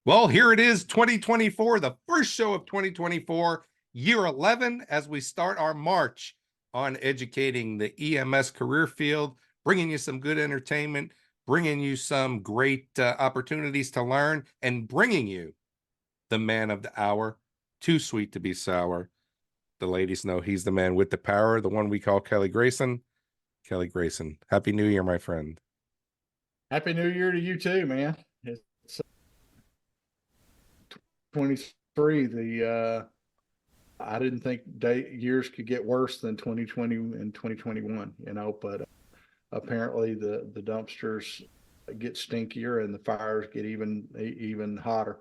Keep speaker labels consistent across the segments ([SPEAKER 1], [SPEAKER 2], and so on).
[SPEAKER 1] Well, here it is, 2024, the first show of 2024, year 11, as we start our march on educating the EMS career field, bringing you some good entertainment, bringing you some great opportunities to learn, and bringing you the man of the hour, too sweet to be sour. The ladies know he's the man with the power, the one we call Kelly Grayson. Kelly Grayson, Happy New Year, my friend.
[SPEAKER 2] Happy New Year to you too, man. It's 23. I didn't think years could get worse than 2020 and 2021, but apparently the dumpsters get stinkier and the fires get even hotter.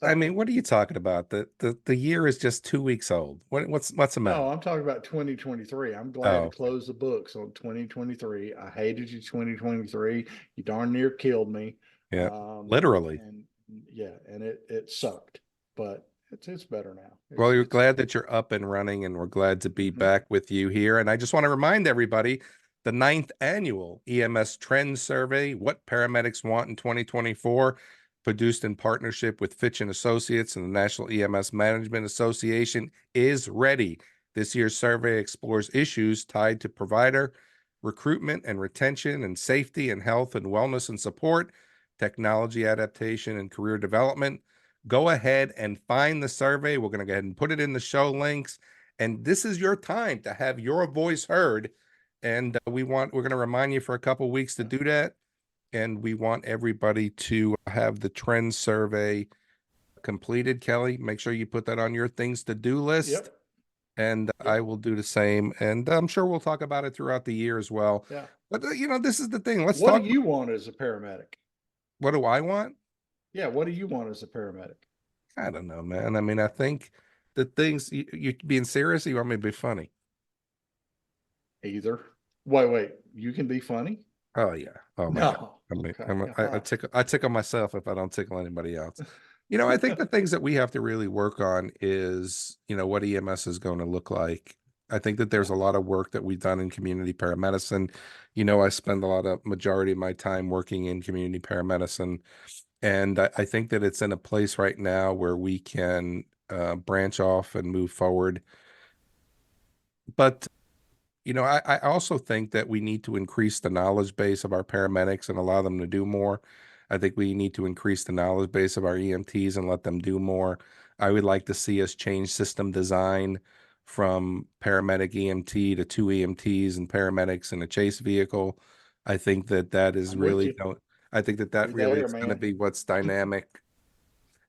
[SPEAKER 1] I mean, what are you talking about? The year is just 2 weeks old. What's the matter?
[SPEAKER 2] No, I'm talking about 2023. I'm glad to close the books on 2023. I hated you 2023. You darn near killed me.
[SPEAKER 1] Yeah, literally.
[SPEAKER 2] And it sucked, but it's better now.
[SPEAKER 1] Well, you're glad that you're up and running, and we're glad to be back with you here. And I just want to remind everybody, the 9th annual EMS Trend Survey, What Paramedics Want in 2024, produced in partnership with Fitch and Associates and the National EMS Management Association, is ready. This year's survey explores issues tied to provider recruitment and retention and safety and health and wellness and support, technology adaptation and career development. Go ahead and find the survey. We're going to go ahead and put it in the show links. And this is your time to have your voice heard. And we're going to remind you for a couple of weeks to do that. And we want everybody to have the trend survey completed. Kelly, make sure you put that on your things to do list.
[SPEAKER 2] Yep.
[SPEAKER 1] And I will do the same. And I'm sure we'll talk about it throughout the year as well.
[SPEAKER 2] Yeah.
[SPEAKER 1] But, this is the thing. What
[SPEAKER 2] do you want as a paramedic?
[SPEAKER 1] What do I want?
[SPEAKER 2] Yeah, what do you want as a paramedic?
[SPEAKER 1] I don't know, man. I mean, I think the things you being serious, or you want me to be funny?
[SPEAKER 2] Either. Wait, you can be funny?
[SPEAKER 1] Oh yeah. Oh my God. I mean,
[SPEAKER 2] okay.
[SPEAKER 1] I tickle myself if I don't tickle anybody else. I think the things that we have to really work on is, what EMS is going to look like. I think that there's a lot of work that we've done in community paramedicine. I spend a lot of majority of my time working in community paramedicine. And I think that it's in a place right now where we can branch off and move forward. But, I also think that we need to increase the knowledge base of our paramedics and allow them to do more. I think we need to increase the knowledge base of our EMTs and let them do more. I would like to see us change system design from paramedic EMT to 2 EMTs and paramedics in a chase vehicle. I think that is really I think that really is going to be what's dynamic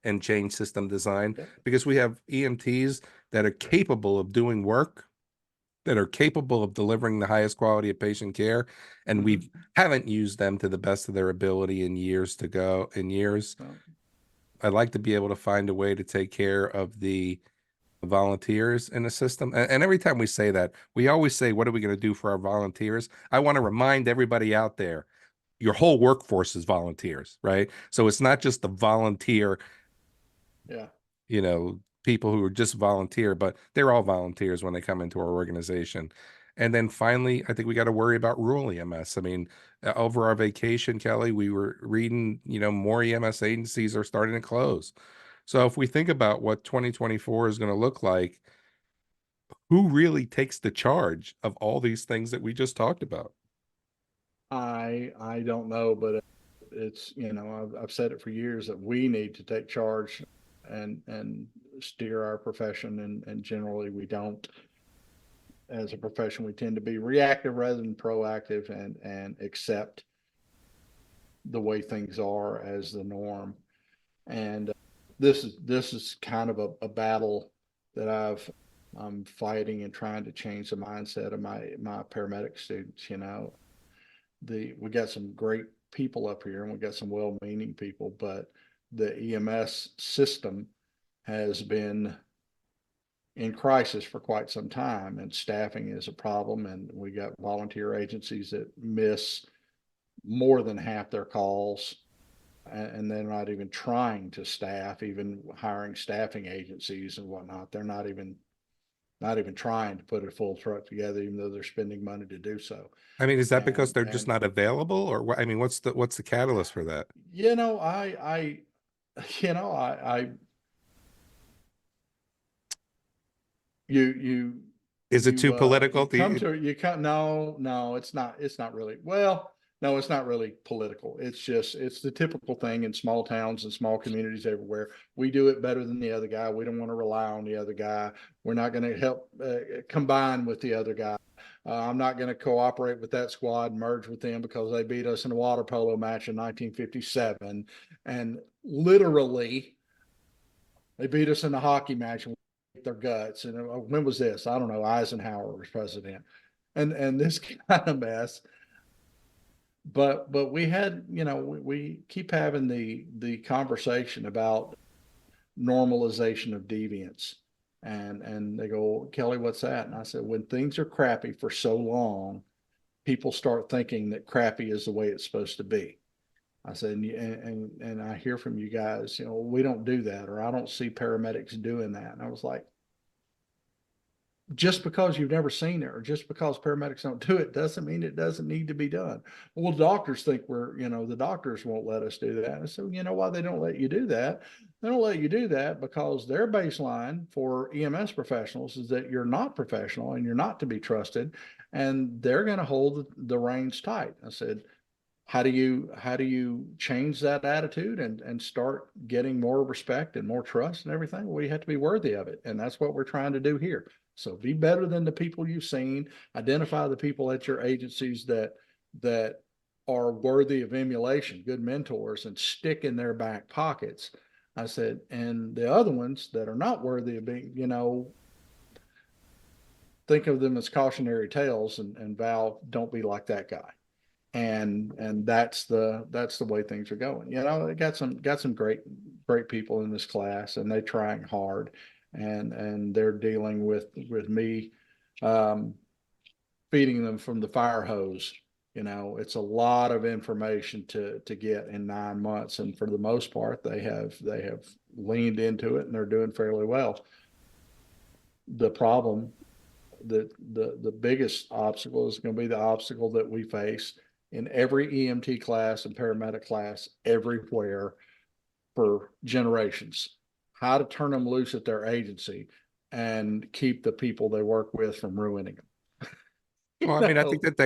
[SPEAKER 1] and change system design, because we have EMTs that are capable of doing work, that are capable of delivering the highest quality of patient care, and we haven't used them to the best of their ability in years. I'd like to be able to find a way to take care of the volunteers in the system. And every time we say that, we always say, what are we going to do for our volunteers? I want to remind everybody out there, your whole workforce is volunteers, right? So it's not just the volunteer, people who are just volunteer, but they're all volunteers when they come into our organization. And then finally, I think we got to worry about rural EMS. I mean, over our vacation, Kelly, we were reading, more EMS agencies are starting to close. So if we think about what 2024 is going to look like, who really takes the charge of all these things that we just talked about?
[SPEAKER 2] I don't know, but it's, I've said it for years that we need to take charge and steer our profession. And generally we don't. As a profession, we tend to be reactive rather than proactive and accept the way things are as the norm. And this is kind of a battle that I'm fighting and trying to change the mindset of my paramedic students. We got some great people up here and we got some well-meaning people, but the EMS system has been in crisis for quite some time, and staffing is a problem. And we got volunteer agencies that miss more than half their calls, and they're not even trying to staff, even hiring staffing agencies and whatnot. They're not even trying to put a full truck together, even though they're spending money to do so.
[SPEAKER 1] I mean, is that because they're just not available, or what? I mean, what's the catalyst for that?
[SPEAKER 2] you know, you
[SPEAKER 1] Is it too political?
[SPEAKER 2] you come to you come no, it's not really, well, no, it's not really political. It's just it's the typical thing in small towns and small communities everywhere. We do it better than the other guy. We don't want to rely on the other guy. We're not going to help combine with the other guy. I'm not going to cooperate with that squad, merge with them because they beat us in a water polo match in 1957, and literally they beat us in a hockey match and their guts. And when was this? I don't know. Eisenhower was president, and this kind of mess. But we had, you know, we keep having the conversation about normalization of deviance, and they go, Kelly, what's that? And I said, when things are crappy for so long, people start thinking that crappy is the way it's supposed to be. I said, and I hear from you guys, you know, we don't do that, or I don't see paramedics doing that. And I was like, just because you've never seen it or just because paramedics don't do it doesn't mean it doesn't need to be done. Well, doctors think we're, you know, the doctors won't let us do that. And so, you know why they don't let you do that? They don't let you do that because their baseline for EMS professionals is that you're not professional and you're not to be trusted, and they're going to hold the reins tight. I said, how do you change that attitude and start getting more respect and more trust and everything? Well, you have to be worthy of it, and that's what we're trying to do here. So be better than the people you've seen. Identify the people at your agencies that are worthy of emulation, good mentors, and stick in their back pockets. I said, and the other ones that are not worthy of being, you know, think of them as cautionary tales and vow, don't be like that guy. And that's the way things are going. You know, I got some great people in this class, and they're trying hard, and they're dealing with me um, feeding them from the fire hose. You know, it's a lot of information to get in 9 months, and for the most part, they have leaned into it, and they're doing fairly well. The problem, the biggest obstacle is going to be the obstacle that we face in every EMT class and paramedic class everywhere for generations. How to turn them loose at their agency and keep the people they work with from ruining them.
[SPEAKER 1] Well, I mean, I think that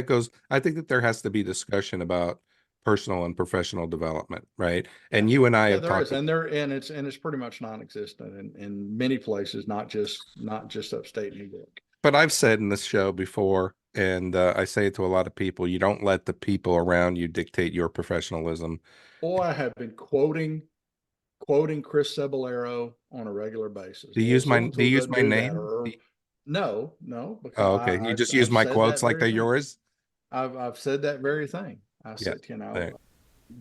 [SPEAKER 1] there has to be discussion about personal and professional development, right?
[SPEAKER 2] Yeah,
[SPEAKER 1] And you and I
[SPEAKER 2] yeah,
[SPEAKER 1] have
[SPEAKER 2] there
[SPEAKER 1] talked,
[SPEAKER 2] is, and it's pretty much non-existent in many places, not just upstate New York.
[SPEAKER 1] but I've said in this show before, and I say it to a lot of people, you don't let the people around you dictate your professionalism.
[SPEAKER 2] Boy, I have been quoting Chris Cebollero on a regular basis.
[SPEAKER 1] Do you
[SPEAKER 2] Well,
[SPEAKER 1] use
[SPEAKER 2] so
[SPEAKER 1] my
[SPEAKER 2] and
[SPEAKER 1] do
[SPEAKER 2] so
[SPEAKER 1] you use
[SPEAKER 2] doesn't
[SPEAKER 1] my
[SPEAKER 2] do that,
[SPEAKER 1] name?
[SPEAKER 2] or no, because
[SPEAKER 1] Oh, okay. You just use
[SPEAKER 2] I've
[SPEAKER 1] my
[SPEAKER 2] said
[SPEAKER 1] quotes
[SPEAKER 2] that
[SPEAKER 1] like
[SPEAKER 2] very
[SPEAKER 1] they're
[SPEAKER 2] thing.
[SPEAKER 1] yours?
[SPEAKER 2] I've said that very thing. I
[SPEAKER 1] Yeah.
[SPEAKER 2] said, you
[SPEAKER 1] All
[SPEAKER 2] know,
[SPEAKER 1] right.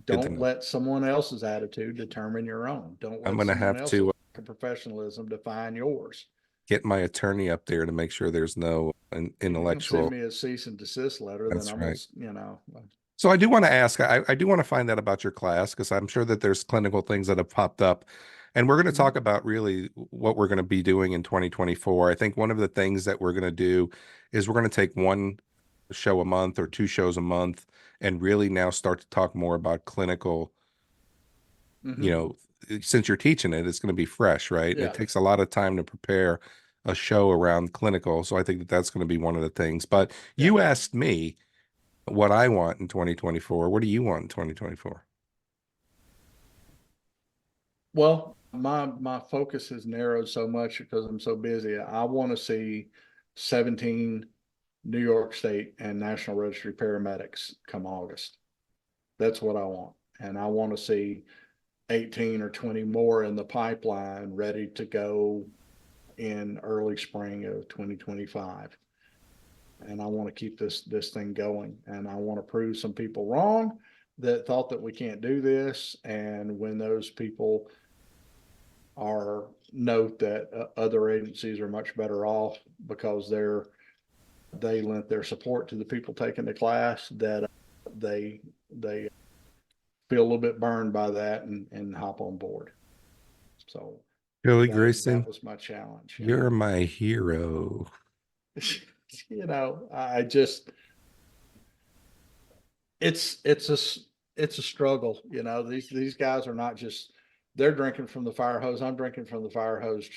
[SPEAKER 1] Good to
[SPEAKER 2] don't
[SPEAKER 1] know.
[SPEAKER 2] let someone else's attitude determine your own. Don't
[SPEAKER 1] I'm
[SPEAKER 2] let
[SPEAKER 1] gonna
[SPEAKER 2] someone
[SPEAKER 1] have
[SPEAKER 2] else's
[SPEAKER 1] to
[SPEAKER 2] professionalism define yours.
[SPEAKER 1] get my attorney up there to make sure there's no
[SPEAKER 2] If you're going to send
[SPEAKER 1] intellectual.
[SPEAKER 2] me a cease and desist letter, then
[SPEAKER 1] That's
[SPEAKER 2] I'm going
[SPEAKER 1] right.
[SPEAKER 2] to, you know,
[SPEAKER 1] So I do want to ask, I do want to find out about your class because I'm sure that there's clinical things that have popped up. And we're going to talk
[SPEAKER 2] mhm,
[SPEAKER 1] about really what we're going to be doing in 2024. I think one of the things that we're going to do is we're going to take one show a month or two shows a month and really now start to talk more about clinical, you
[SPEAKER 2] mhm,
[SPEAKER 1] know, since you're teaching it, it's going to be fresh, right? And it
[SPEAKER 2] yeah,
[SPEAKER 1] takes a lot of time to prepare a show around clinical. So I think that that's going to be one of the things. But
[SPEAKER 2] yeah.
[SPEAKER 1] you asked me what I want in 2024. What do you want in 2024?
[SPEAKER 2] Well, my focus has narrowed so much because I'm so busy. I want to see 17 New York State and National Registry paramedics come August. That's what I want. And I want to see 18 or 20 more in the pipeline ready to go in early spring of 2025. And I want to keep this thing going. And I want to prove some people wrong that thought that we can't do this. And when those people are note that other agencies are much better off because they lent their support to the people taking the class, that they feel a little bit burned by that and hop on board. So
[SPEAKER 1] Billy
[SPEAKER 2] that
[SPEAKER 1] Grayson,
[SPEAKER 2] was my challenge, you
[SPEAKER 1] you're
[SPEAKER 2] know.
[SPEAKER 1] my hero.
[SPEAKER 2] You know, I just it's it's a it's a struggle. You know, these guys are not just they're drinking from the fire hose. I'm drinking from the fire hose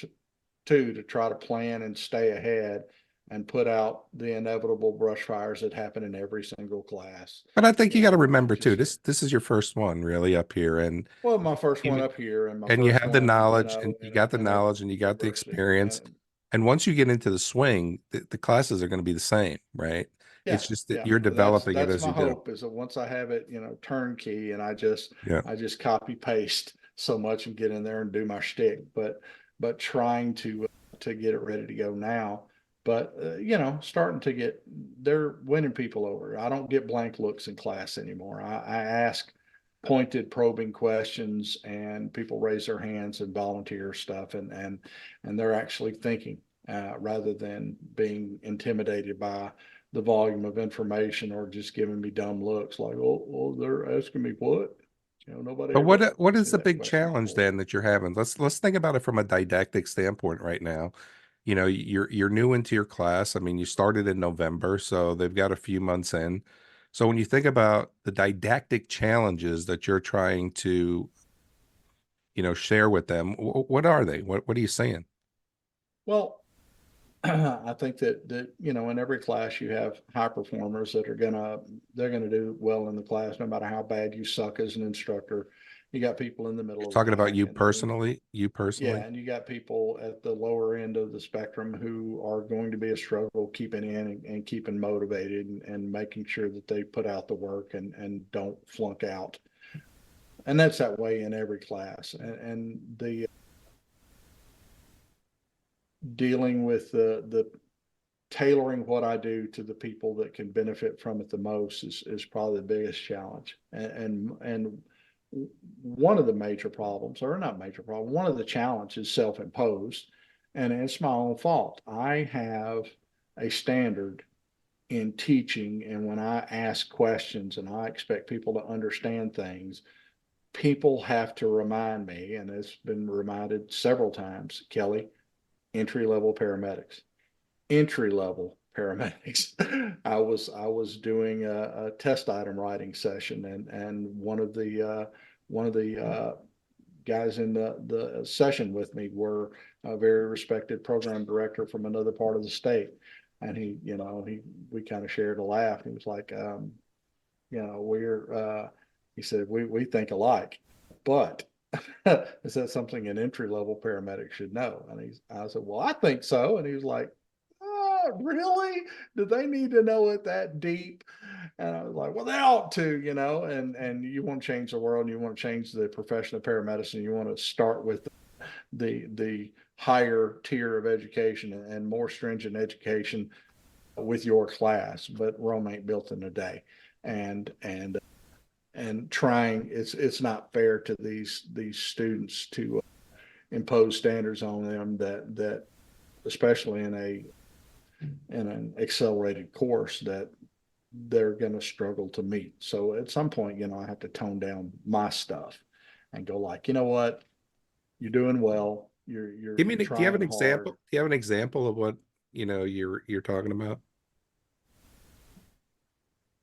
[SPEAKER 2] too, to try to plan and stay ahead and put out the inevitable brush fires that happen in every single class.
[SPEAKER 1] But I think
[SPEAKER 2] You
[SPEAKER 1] you got to
[SPEAKER 2] know,
[SPEAKER 1] remember too,
[SPEAKER 2] just
[SPEAKER 1] this is your first one really up here, and
[SPEAKER 2] well, my first one
[SPEAKER 1] you
[SPEAKER 2] up here and my
[SPEAKER 1] and you
[SPEAKER 2] first
[SPEAKER 1] have the
[SPEAKER 2] one,
[SPEAKER 1] knowledge, and you got the
[SPEAKER 2] in a
[SPEAKER 1] knowledge, and you got the
[SPEAKER 2] university.
[SPEAKER 1] experience. And once you get into the swing, the classes are going to be the same, right?
[SPEAKER 2] Yeah,
[SPEAKER 1] It's just that
[SPEAKER 2] yeah.
[SPEAKER 1] you're developing it
[SPEAKER 2] That's
[SPEAKER 1] as
[SPEAKER 2] my
[SPEAKER 1] you do.
[SPEAKER 2] hope, is that once I have it, turnkey, and
[SPEAKER 1] Yeah.
[SPEAKER 2] I just copy paste so much and get in there and do my shtick. But trying to get it ready to go now. But starting to get, they're winning people over. I don't get blank looks in class anymore. I ask pointed probing questions, and people raise their hands and volunteer stuff, and they're actually thinking, rather than being intimidated by the volume of information, or just giving me dumb looks like, oh, they're asking me what? Nobody
[SPEAKER 1] But
[SPEAKER 2] ever
[SPEAKER 1] what
[SPEAKER 2] asked
[SPEAKER 1] is
[SPEAKER 2] me
[SPEAKER 1] the
[SPEAKER 2] that
[SPEAKER 1] big
[SPEAKER 2] question
[SPEAKER 1] challenge
[SPEAKER 2] before.
[SPEAKER 1] then that you're having? Let's think about it from a didactic standpoint right now. You're new into your class. I mean, you started in November, so they've got a few months in. So when you think about the didactic challenges that you're trying to, share with them, what are they? What are you saying?
[SPEAKER 2] Well, I think that in every class you have high performers that they're gonna do well in the class, no matter how bad you suck as an instructor. You got people in the middle
[SPEAKER 1] You're
[SPEAKER 2] of the
[SPEAKER 1] talking about
[SPEAKER 2] pack,
[SPEAKER 1] you
[SPEAKER 2] and
[SPEAKER 1] personally, you
[SPEAKER 2] yeah,
[SPEAKER 1] personally.
[SPEAKER 2] and you got people at the lower end of the spectrum who are going to be a struggle keeping in, and keeping motivated, and making sure that they put out the work, and don't flunk out. And that's that way in every class. And the dealing with the tailoring what I do to the people that can benefit from it the most is probably the biggest challenge. And one of the major problems, or not major problem, one of the challenges is self-imposed, and it's my own fault. I have a standard in teaching, and when I ask questions and I expect people to understand things, people have to remind me, and it's been reminded several times, Kelly, entry level paramedics, entry level paramedics. I was doing a test item writing session, and one of the guys in the session with me were a very respected program director from another part of the state, and we kind of shared a laugh. He was like, we're he said, we think alike, but is that something an entry level paramedic should know? And I said, well, I think so. And he was like, really? Do they need to know it that deep? And I was like, well, they ought to, and you want to change the world, and you want to change the profession of paramedicine. You want to start with the higher tier of education, and more stringent education with your class. But Rome ain't built in a day. And trying, it's not fair to these students to impose standards on them that especially in an accelerated course, that they're going to struggle to meet. So at some point, I have to tone down my stuff and go like, you know what, you're doing well, you're
[SPEAKER 1] Do you have an
[SPEAKER 2] trying
[SPEAKER 1] example?
[SPEAKER 2] hard.
[SPEAKER 1] Do you have an example of what, you're talking about?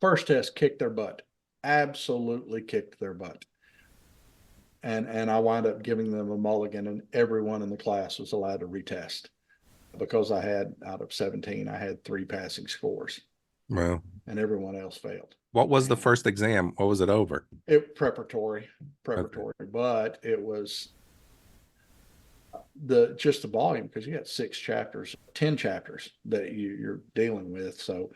[SPEAKER 2] First test kicked their butt, absolutely kicked their butt. And I wound up giving them a mulligan, and everyone in the class was allowed to retest, because I had, out of 17, I had 3 passing scores,
[SPEAKER 1] Well,
[SPEAKER 2] and everyone else failed.
[SPEAKER 1] what was the
[SPEAKER 2] And
[SPEAKER 1] first exam? What was it over?
[SPEAKER 2] it preparatory,
[SPEAKER 1] Okay.
[SPEAKER 2] but it was the volume, because you got 6 chapters, 10 chapters that you're dealing with. So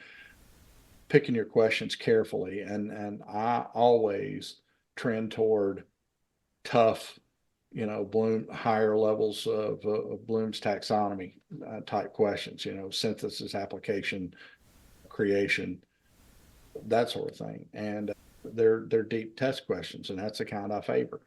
[SPEAKER 2] picking your questions carefully, and I always trend toward tough, Bloom, higher levels of Bloom's taxonomy type questions, synthesis, application, creation, that sort of thing. And they're deep test questions, and that's the kind I favor.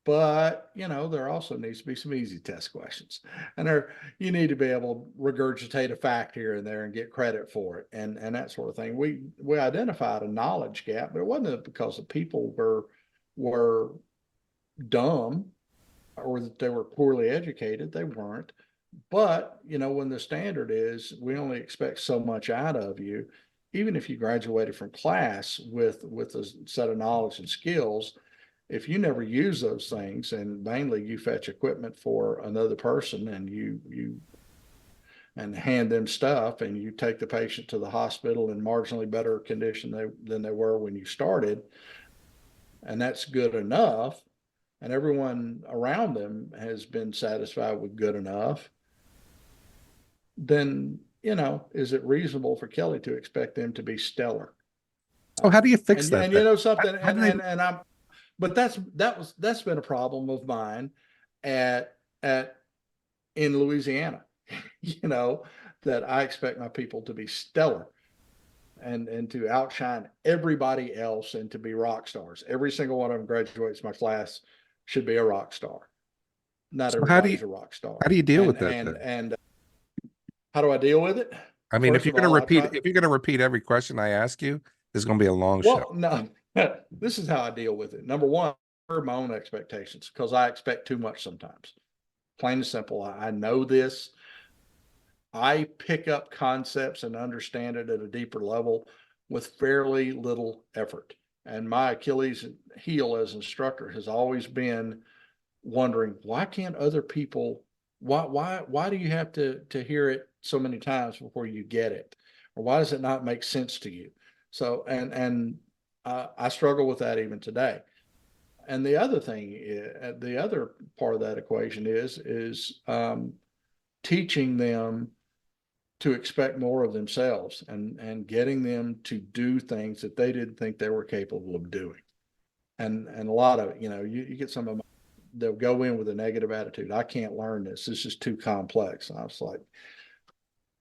[SPEAKER 2] But there also needs to be some easy test questions, and you need to be able to regurgitate a fact here and there and get credit for it, and that sort of thing. We identified a knowledge gap, but it wasn't because the people were dumb, or that they were poorly educated. They weren't. But when the standard is, we only expect so much out of you, even if you graduated from class with a set of knowledge and skills, if you never use those things and mainly you fetch equipment for another person and you and hand them stuff and you take the patient to the hospital in marginally better condition than they were when you started, and that's good enough, and everyone around them has been satisfied with good enough, then, is it reasonable for Kelly to expect them to be stellar?
[SPEAKER 1] So how do you fix
[SPEAKER 2] And
[SPEAKER 1] that
[SPEAKER 2] and
[SPEAKER 1] then?
[SPEAKER 2] something,
[SPEAKER 1] How do they?
[SPEAKER 2] and I'm, but that's been a problem of mine at in Louisiana, that I expect my people to be stellar and to outshine everybody else and to be rock stars. Every single one of them graduates my class should be a rock star. Not
[SPEAKER 1] So
[SPEAKER 2] everybody's a rock star.
[SPEAKER 1] how do you deal
[SPEAKER 2] And
[SPEAKER 1] with that then?
[SPEAKER 2] how do I deal with it?
[SPEAKER 1] I mean,
[SPEAKER 2] First of all, I try.
[SPEAKER 1] if you're gonna repeat every question I ask you, this is gonna be a long show.
[SPEAKER 2] Well, no, this is how I deal with it. Number one, my own expectations because I expect too much sometimes. Plain and simple. I know this. I pick up concepts and understand it at a deeper level with fairly little effort. And my Achilles heel as instructor has always been wondering, why can't other people, why do you have to hear it so many times before you get it? Or why does it not make sense to you? So, I struggle with that even today. And the other thing, the other part of that equation is teaching them to expect more of themselves and getting them to do things that they didn't think they were capable of doing. And a lot of, you get some of them, they'll go in with a negative attitude. I can't learn this. This is too complex. And I was like,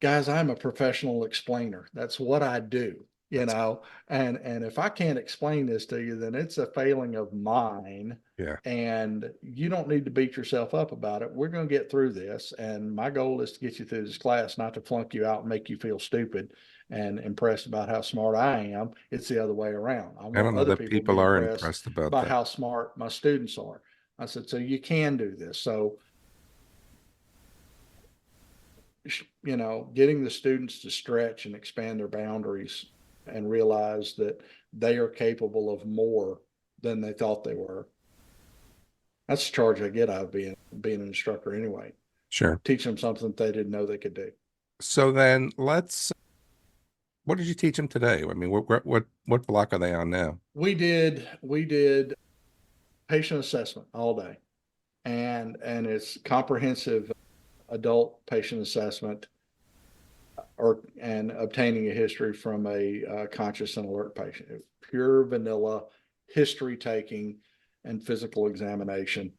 [SPEAKER 2] guys, I'm a professional explainer. That's what I do, and if I can't explain this to you, then it's a failing of mine.
[SPEAKER 1] Yeah.
[SPEAKER 2] And you don't need to beat yourself up about it. We're going to get through this. And my goal is to get you through this class, not to flunk you out and make you feel stupid and impressed about how smart I am. It's the other way around. I
[SPEAKER 1] I
[SPEAKER 2] want
[SPEAKER 1] don't know
[SPEAKER 2] other
[SPEAKER 1] that
[SPEAKER 2] people to
[SPEAKER 1] people
[SPEAKER 2] be
[SPEAKER 1] are
[SPEAKER 2] impressed
[SPEAKER 1] impressed about
[SPEAKER 2] by
[SPEAKER 1] that.
[SPEAKER 2] how smart my students are. I said, so you can do this. So, getting the students to stretch and expand their boundaries and realize that they are capable of more than they thought they were. That's the charge I get out of being an instructor anyway.
[SPEAKER 1] Sure.
[SPEAKER 2] Teach them something they didn't know they could do.
[SPEAKER 1] So then what did you teach them today? I mean, what block are they on now?
[SPEAKER 2] We did patient assessment all day, and it's comprehensive adult patient assessment and obtaining a history from a conscious and alert patient. Pure vanilla history taking and physical examination.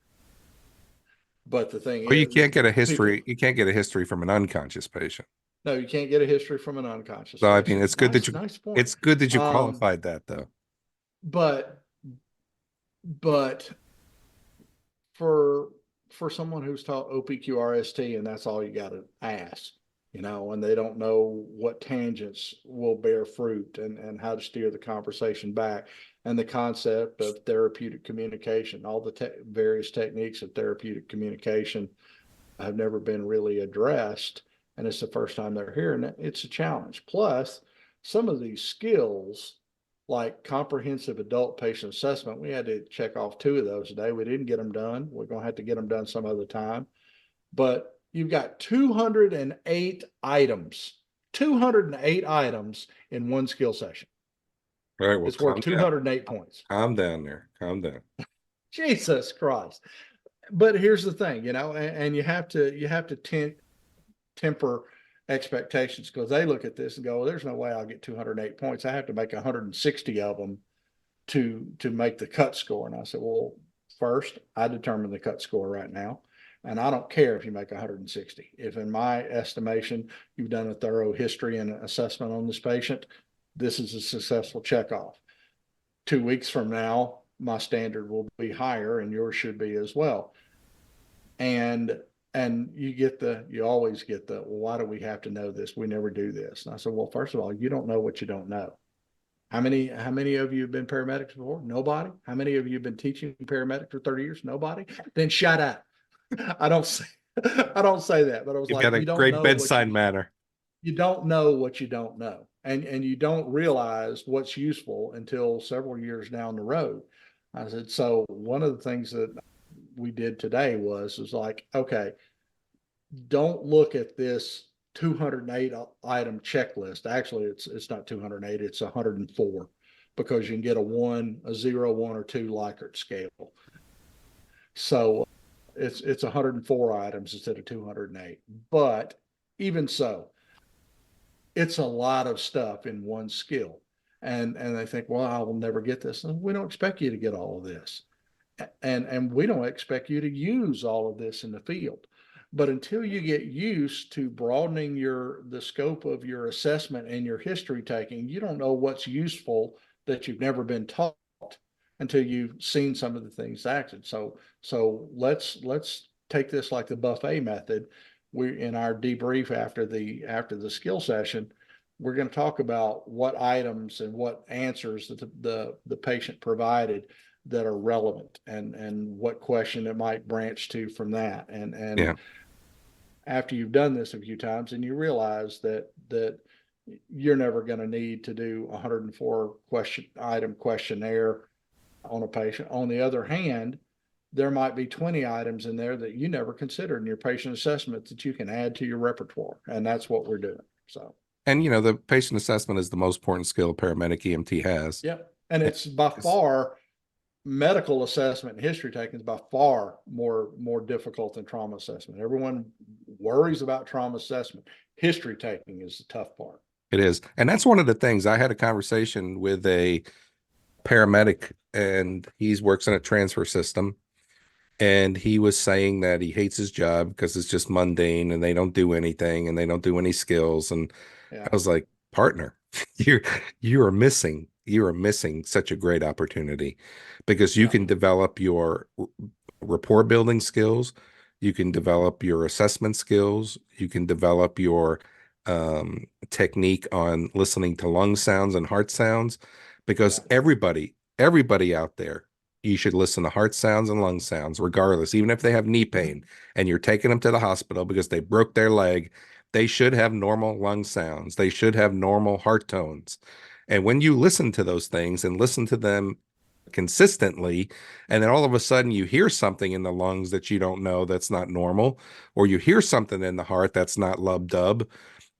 [SPEAKER 2] But the thing
[SPEAKER 1] Well, you
[SPEAKER 2] is,
[SPEAKER 1] can't get a
[SPEAKER 2] people,
[SPEAKER 1] history. You can't get a history from an unconscious patient.
[SPEAKER 2] no, you can't get a history from an unconscious
[SPEAKER 1] So I mean,
[SPEAKER 2] patient. Nice point.
[SPEAKER 1] it's good that you
[SPEAKER 2] Um,
[SPEAKER 1] qualified that though.
[SPEAKER 2] but but for someone who's taught OPQRST and that's all you got to ask, and they don't know what tangents will bear fruit and how to steer the conversation back, and the concept of therapeutic communication, all the various techniques of therapeutic communication have never been really addressed, and it's the first time they're hearing it. It's a challenge. Plus, some of these skills, like comprehensive adult patient assessment, we had to check off 2 of those today. We didn't get them done. We're going to have to get them done some other time. But you've got 208 items, 208 items in one skill session.
[SPEAKER 1] All right, well,
[SPEAKER 2] It's worth 208 points.
[SPEAKER 1] calm down there. Calm down.
[SPEAKER 2] Jesus Christ. But here's the thing, and you have to temper expectations because they look at this and go, well, there's no way I'll get 208 points. I have to make 160 of them to make the cut score. And I said, well, first, I determine the cut score right now. And I don't care if you make 160. If in my estimation, you've done a thorough history and assessment on this patient, this is a successful checkoff. 2 weeks from now, my standard will be higher and yours should be as well. And you always get the, well, why do we have to know this? We never do this. And I said, well, first of all, you don't know what you don't know. How many of you have been paramedics before? Nobody. How many of you have been teaching paramedics for 30 years? Nobody. Then shut up. I don't say that, but I was
[SPEAKER 1] You've
[SPEAKER 2] like,
[SPEAKER 1] got a
[SPEAKER 2] you don't
[SPEAKER 1] great
[SPEAKER 2] know
[SPEAKER 1] bedside manner.
[SPEAKER 2] you don't know what you don't know. And you don't realize what's useful until several years down the road. I said, so one of the things that we did today was like, okay, don't look at this 208 item checklist. Actually, it's not 208, it's 104 because you can get a 1, a 0, 1, or 2 Likert scale. So it's 104 items instead of 208. But even so, it's a lot of stuff in one skill. And they think, well, I will never get this. And we don't expect you to get all of this. And we don't expect you to use all of this in the field. But until you get used to broadening the scope of your assessment and your history taking, you don't know what's useful that you've never been taught until you've seen some of the things acted. So let's take this like the buffet method. We in our debrief after the skill session, we're going to talk about what items and what answers that the patient provided that are relevant, and what question it might branch to from that. And
[SPEAKER 1] Yeah.
[SPEAKER 2] after you've done this a few times and you realize that you're never going to need to do a 104 item questionnaire on a patient. On the other hand, there might be 20 items in there that you never considered in your patient assessment that you can add to your repertoire. And that's what we're doing. So,
[SPEAKER 1] And the patient assessment is the most important skill a paramedic EMT has.
[SPEAKER 2] yeah. And it's by far medical assessment and history taking is by far more difficult than trauma assessment. Everyone worries about trauma assessment. History taking is the tough part.
[SPEAKER 1] It is. And that's one of the things. I had a conversation with a paramedic, and he works in a transfer system. And he was saying that he hates his job because it's just mundane and they don't do anything and they don't do any skills. And I
[SPEAKER 2] Yeah.
[SPEAKER 1] was like, partner, you're you are missing such a great opportunity, because you
[SPEAKER 2] Yeah.
[SPEAKER 1] can develop your rapport building skills, you can develop your assessment skills, you can develop your technique on listening to lung sounds and heart sounds, because
[SPEAKER 2] Yeah.
[SPEAKER 1] everybody out there, you should listen to heart sounds and lung sounds regardless, even if they have knee pain and you're taking them to the hospital because they broke their leg. They should have normal lung sounds. They should have normal heart tones. And when you listen to those things and listen to them consistently, and then all of a sudden you hear something in the lungs that you don't know that's not normal, or you hear something in the heart that's not lub dub,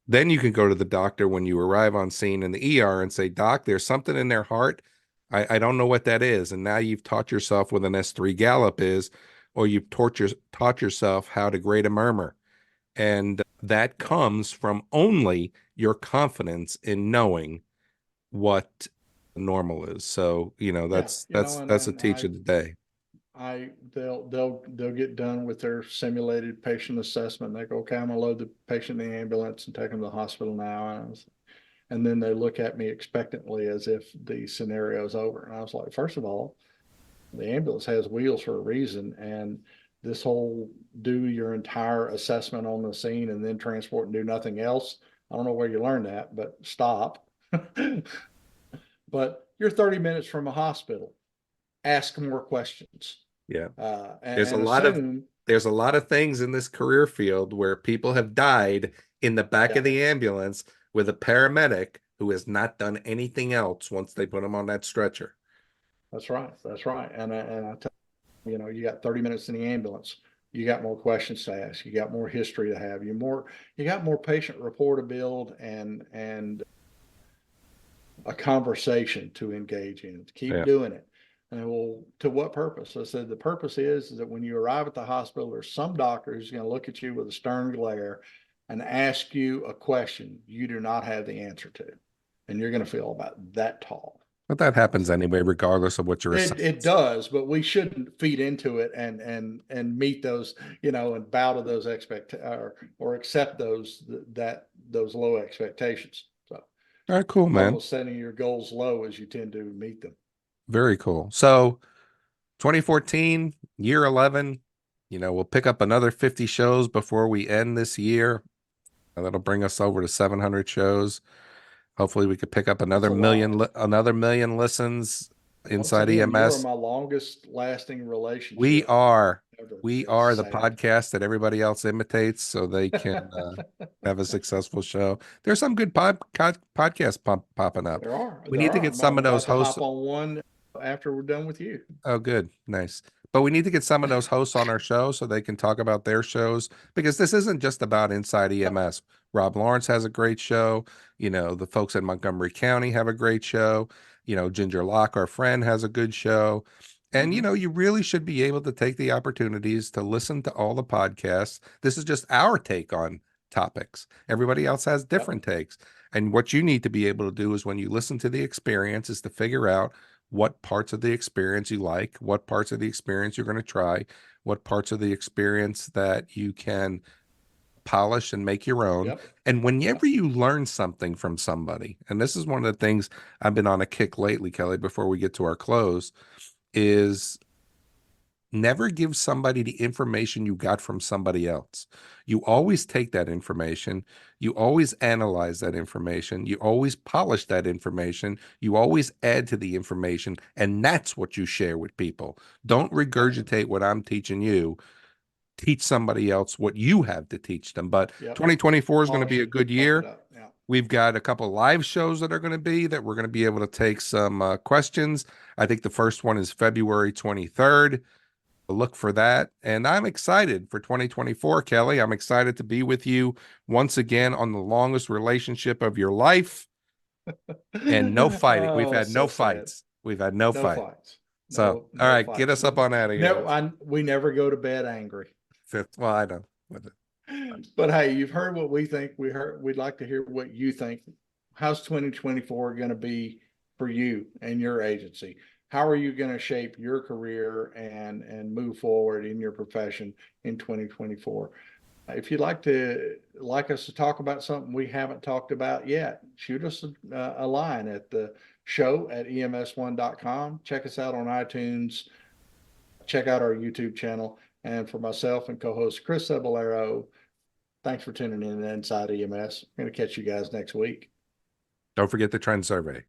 [SPEAKER 1] then you can go to the doctor when you arrive on scene in the ER and say, Doc, there's something in their heart. I don't know what that is. And now you've taught yourself what an S3 gallop is, or you've taught yourself how to grade a murmur. And that
[SPEAKER 2] Yeah.
[SPEAKER 1] comes from only your confidence in knowing what normal is. So,
[SPEAKER 2] Yeah.
[SPEAKER 1] that's
[SPEAKER 2] You know,
[SPEAKER 1] that's a teach of the day.
[SPEAKER 2] they'll get done with their simulated patient assessment. They go, okay, I'm gonna load the patient in the ambulance and take them to the hospital now. And then they look at me expectantly as if the scenario is over. And I was like, first of all, the ambulance has wheels for a reason. And this whole do your entire assessment on the scene and then transport and do nothing else. I don't know where you learned that, but stop. But you're 30 minutes from a hospital. Ask more questions,
[SPEAKER 1] Yeah.
[SPEAKER 2] and,
[SPEAKER 1] There's a
[SPEAKER 2] and
[SPEAKER 1] lot of
[SPEAKER 2] assume,
[SPEAKER 1] there's a lot of things in this career field where people have died in the back
[SPEAKER 2] yeah,
[SPEAKER 1] of the ambulance with a paramedic who has not done anything else once they put him on that stretcher.
[SPEAKER 2] that's right. That's right. And I tell you, you got 30 minutes in the ambulance. You got more questions to ask. You got more history to have. You got more patient rapport to build and a conversation to engage in. Keep
[SPEAKER 1] Yeah.
[SPEAKER 2] doing it. And well, to what purpose? I said the purpose is that when you arrive at the hospital, there's some doctor who's going to look at you with a stern glare and ask you a question you do not have the answer to, and you're going to feel about that tall.
[SPEAKER 1] But that happens anyway, regardless of what your
[SPEAKER 2] It
[SPEAKER 1] assignments are.
[SPEAKER 2] does, but we shouldn't feed into it and meet those, and bow to those or accept those low expectations. So
[SPEAKER 1] All right, cool, man.
[SPEAKER 2] almost setting your goals low as you tend to meet them.
[SPEAKER 1] Very cool. So 2014, year 11, we'll pick up another 50 shows before we end this year. And that'll bring us over to 700 shows. Hopefully we could pick up
[SPEAKER 2] That's
[SPEAKER 1] another
[SPEAKER 2] a
[SPEAKER 1] million,
[SPEAKER 2] lot.
[SPEAKER 1] another million listens
[SPEAKER 2] Once
[SPEAKER 1] inside
[SPEAKER 2] again, you are
[SPEAKER 1] EMS.
[SPEAKER 2] my longest lasting
[SPEAKER 1] We
[SPEAKER 2] relationship
[SPEAKER 1] are,
[SPEAKER 2] ever.
[SPEAKER 1] we
[SPEAKER 2] It's
[SPEAKER 1] are the
[SPEAKER 2] sad.
[SPEAKER 1] podcast that everybody else imitates so they can have a successful show. There's some good podcasts popping up.
[SPEAKER 2] There are.
[SPEAKER 1] We
[SPEAKER 2] There
[SPEAKER 1] need to
[SPEAKER 2] are.
[SPEAKER 1] get some
[SPEAKER 2] I'm
[SPEAKER 1] of those
[SPEAKER 2] about to
[SPEAKER 1] hosts.
[SPEAKER 2] hop on one after we're done with you.
[SPEAKER 1] Oh, good. Nice. But we need to get some of those hosts on our show so they can talk about their shows, because this isn't just about Inside
[SPEAKER 2] Yep.
[SPEAKER 1] EMS. Rob Lawrence has a great show. You know, the folks in Montgomery County have a great show. You know, Ginger Locke, our friend, has a good show. And, you know, you really should be able to take the opportunities to listen to all the podcasts. This is just our take on topics. Everybody else has different takes. And what you need to be able to do is when you listen to the experience is to figure out what parts of the experience you like, what parts of the experience you're going to try, what parts of the experience that you can polish and make your own.
[SPEAKER 2] Yep.
[SPEAKER 1] And whenever you learn something from somebody, and this is one of the things I've been on a kick lately, Kelly, before we get to our close, is never give somebody the information you got from somebody else. You always take that information, you always analyze that information, you always polish that information, you always add to the information, and that's what you share with people. Don't regurgitate what I'm teaching you. Teach somebody else what you have to teach them. But 2024 is going to be a good year. We've got a couple of live shows that are going to be that we're going to be able to take some questions. I think the first one is February 23rd. Look for that. And I'm excited for 2024, Kelly. I'm excited to be with you once again on the longest relationship of your life. And no fighting. We've had no fights. We've had no fights. So, all right, get us up on out of here.
[SPEAKER 2] We never go to bed angry.
[SPEAKER 1] Well, I know.
[SPEAKER 2] But hey, you've heard what we think. We'd like to hear what you think. How's 2024 going to be for you and your agency? How are you going to shape your career and move forward in your profession in 2024? If you'd like us to talk about something we haven't talked about yet, shoot us a line at the show@ems1.com. Check us out on iTunes. Check out our YouTube channel. And for myself and co-host Chris Cebollero, thanks for tuning in to Inside EMS. I'm going to catch you guys next week.
[SPEAKER 1] Don't forget the trend survey.